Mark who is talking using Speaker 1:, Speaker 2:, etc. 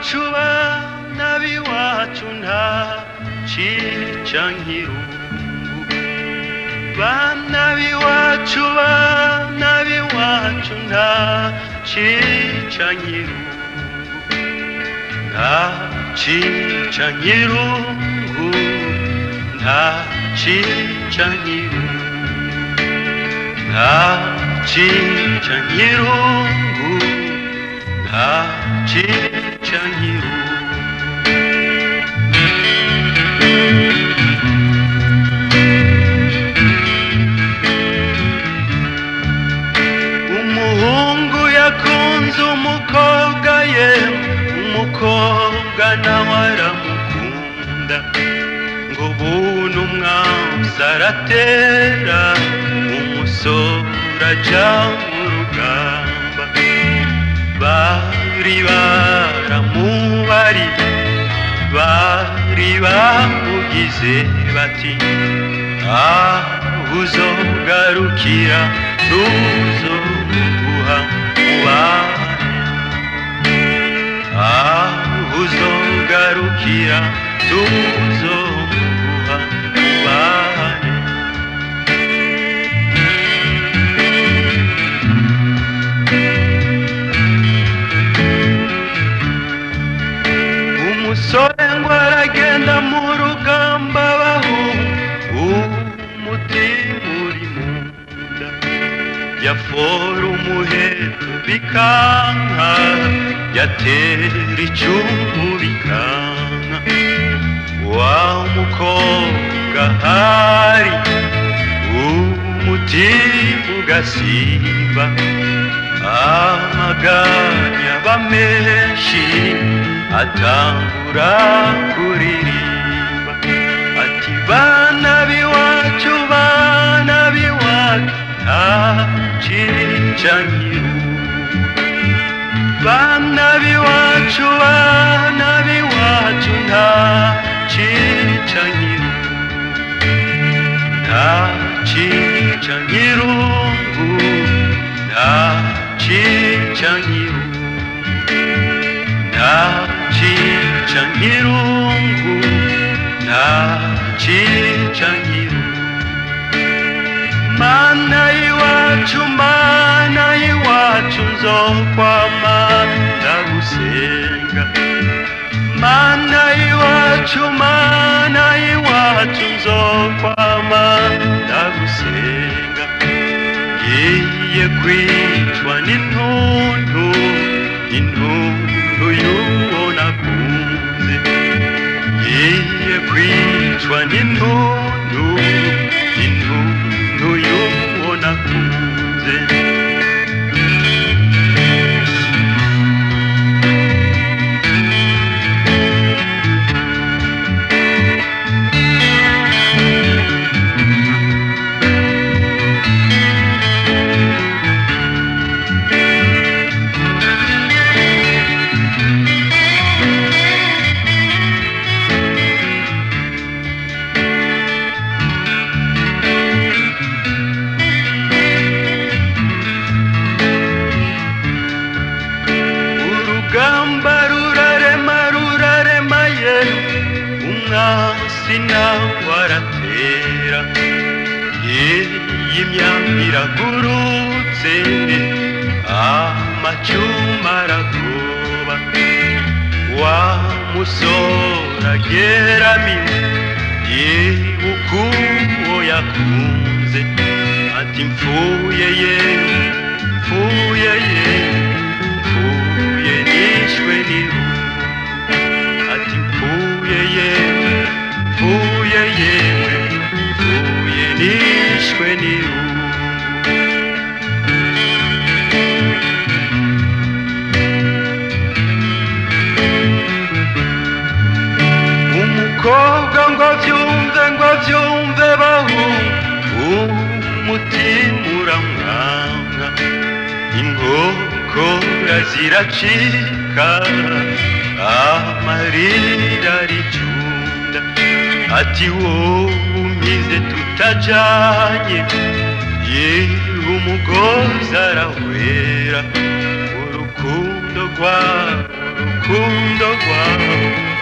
Speaker 1: b'iwacu bana b'iwacu nta cica nk'irungu bana b'iwacu bana b'iwacu nta cica nk'irungu nta cica nk'irungu nta cica nk'irungu nta cica nk'irungu nta cica nk'irungu umuhungu yakunze umukobwa ye umukobwa nawe aramukunda ngo buntu umwanzi aratera umusore aja mu rugamba bari baramubari bari bamugize bati aho uzogarukira tuzoguha mubane aho uzogarukira tuzoguha mubane umusore ngo aragenda mu rugamba bahu umutima uri mu nda yafora umuheto bikanka yatera icumu bikanka wa mukobwa hari umutima ugasimba amaganya bamenshi atangura kuririmba ati bana b'iwacu nta cica nk'irungu bana b'iwacu nta cica nk'irungu nta cica nk'irungu nta cica nk'irungu nta cica nk'irungu nta cica nk'irungu mana y'iwacu nzokwama ndagusenga mana y'iwacu nzokwama ndagusenga ngiye kwicwa n'intuntu y'uwo nakunze ngiye kwicwa n'intuntu y'uwo nakunze rurarema ye umwansi nawe aratera y'imyambi iragurutse amacuma aragoba wa musore ageramiwe yibuka uwo yakunze ati mfuye nishwe n'irungu ati mfuye nishwe n'irungu umukobwa ngo avyumve bahu umutima uramwanka inkokora ziracika amarira aricunda ati wowe umize tutajanye yewe umugozi arawera urukundo rwawe profundo, wow.